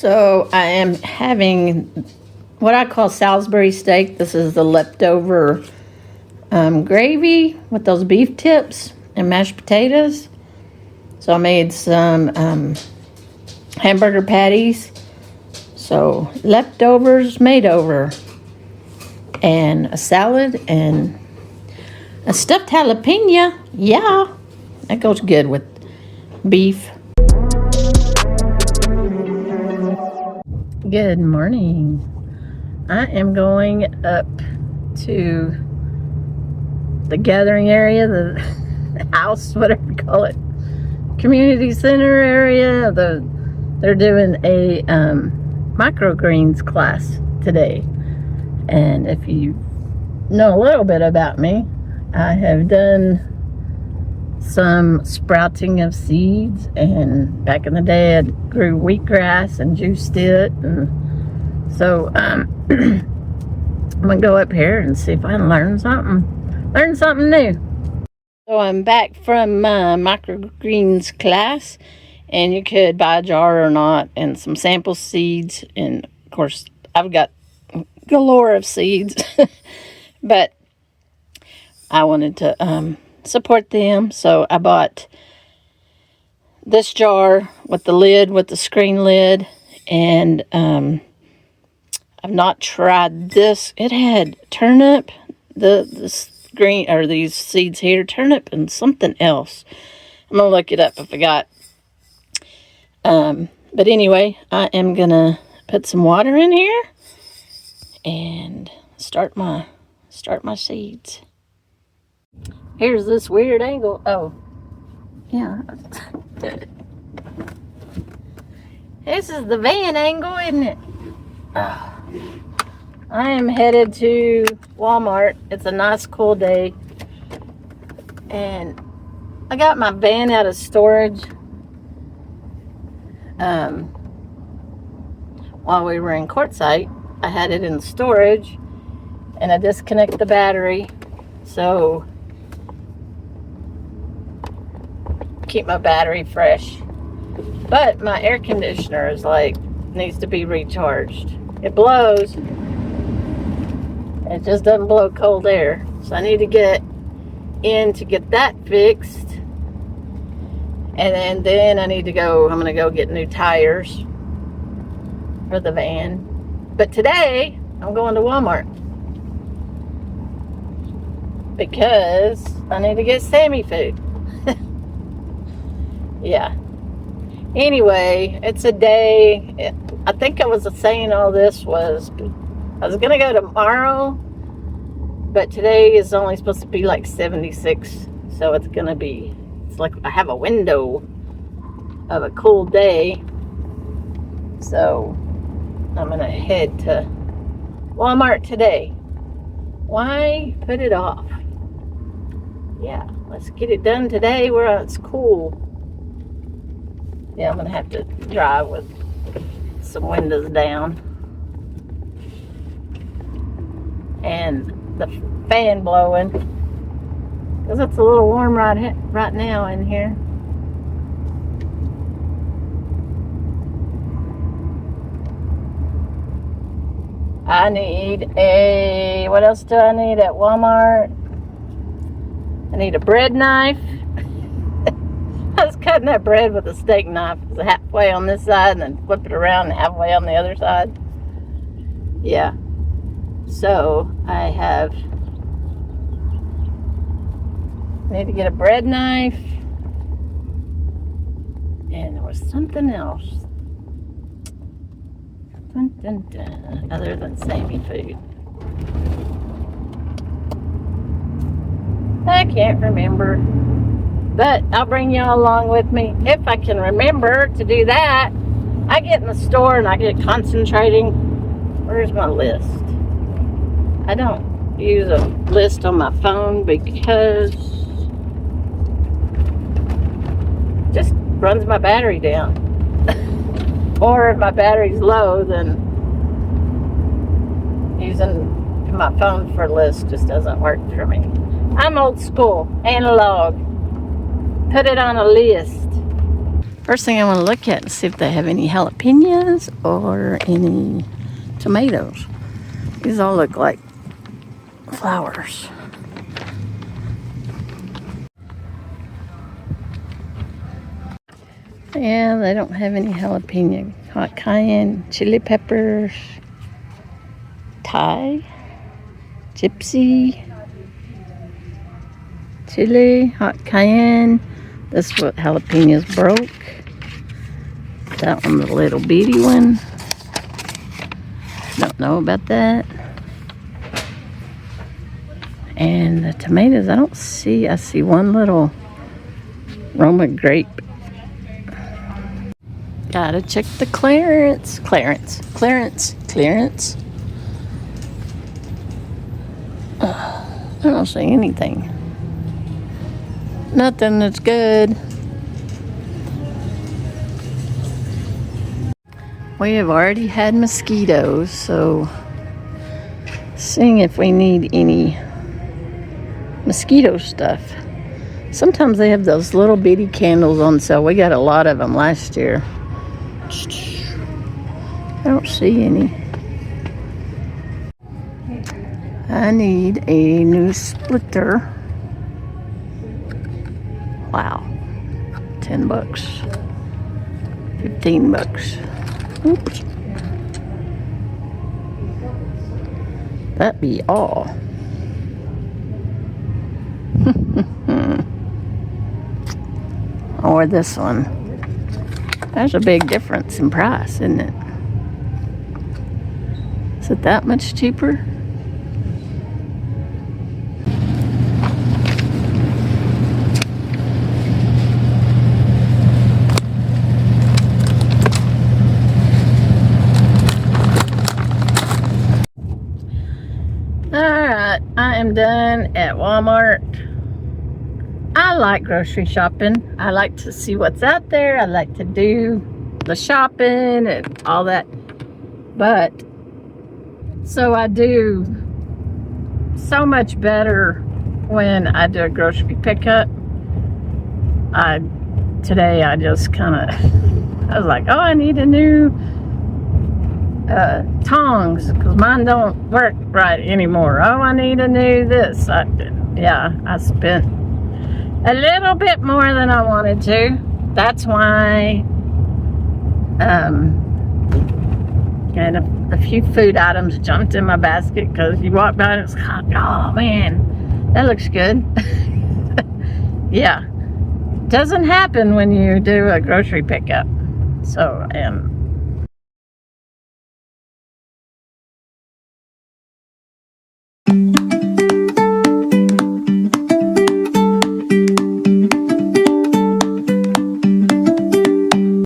So I am having what I call Salisbury steak. This is the leftover gravy with those beef tips and mashed potatoes. So I made some hamburger patties. So leftovers made over. And a salad and a stuffed jalapeno. Yeah, that goes good with beef. Good morning. I am going up to the gathering area, the house, whatever you call it, community center area. They're doing a microgreens class today. And if you know a little bit about me, I have done some sprouting of seeds, and back in the day I grew wheatgrass and juiced it, and so I'm gonna go up here and see if I can learn something new. So I'm back from my microgreens class, and you could buy a jar or not, and some sample seeds, and of course I've got galore of seeds but I wanted to support them, so I bought this jar with the lid, with the screen lid, and I've not tried this. It had turnip, this green, or these seeds here, turnip and something else. I'm gonna look it up if I got. But anyway, I am gonna put some water in here and start my seeds. Here's this weird angle. Oh, yeah. This is the van angle, isn't it? Oh. I am headed to Walmart. It's a nice cool day, and I got my van out of storage while we were in Quartzsite. I had it in storage, and I disconnect the battery, so keep my battery fresh. But my air conditioner is needs to be recharged. It blows, it just doesn't blow cold air, so I need to get in to get that fixed, and then I need to go. I'm gonna go get new tires for the van. But today I'm going to Walmart because I need to get Sammy food. Yeah. Anyway, it's a day. I think I was saying all this was I was gonna go tomorrow, but today is only supposed to be like 76, so it's like I have a window of a cool day, so I'm gonna head to Walmart today. Why put it off? Yeah, let's get it done today where it's cool. Yeah, I'm gonna have to drive with some windows down and the fan blowing because it's a little warm right now in here. I need what else do I need at Walmart? I need a bread knife. I was cutting that bread with a steak knife. It was halfway on this side and then flip it around and halfway on the other side. Yeah. So I need to get a bread knife. And there was something else. Dun, dun, dun, other than Sammy food. I can't remember. But I'll bring y'all along with me if I can remember to do that. I get in the store and I get concentrating. Where's my list? I don't use a list on my phone because it just runs my battery down. Or if my battery's low, then using my phone for lists just doesn't work for me. I'm old school, analog. Put it on a list. First thing I want to look at and see if they have any jalapenos or any tomatoes. These all look like flowers. Yeah, they don't have any jalapeno. Hot cayenne, chili peppers, Thai, gypsy, chili, hot cayenne. This is what jalapenos broke. That one's a little bitty one. Don't know about that. And the tomatoes, I don't see. I see one little Roma grape. Gotta check the clearance. I don't see anything. Nothing that's good. We have already had mosquitoes, so seeing if we need any mosquito stuff. Sometimes they have those little bitty candles on sale. We got a lot of them last year. I don't see any. I need a new splitter. Wow. $10. $15. Oops. That be all. Or this one. There's a big difference in price, isn't it? Is it that much cheaper? Alright, I am done at Walmart. I like grocery shopping. I like to see what's out there. I like to do the shopping and all that. But, so I do so much better when I do a grocery pickup. Today I just kind of, I was like, oh, I need a new tongs because mine don't work right anymore. Oh, I need a new this. I spent a little bit more than I wanted to. That's why and a few food items jumped in my basket because you walk by and it's like, oh man, that looks good. Yeah, doesn't happen when you do a grocery pickup. So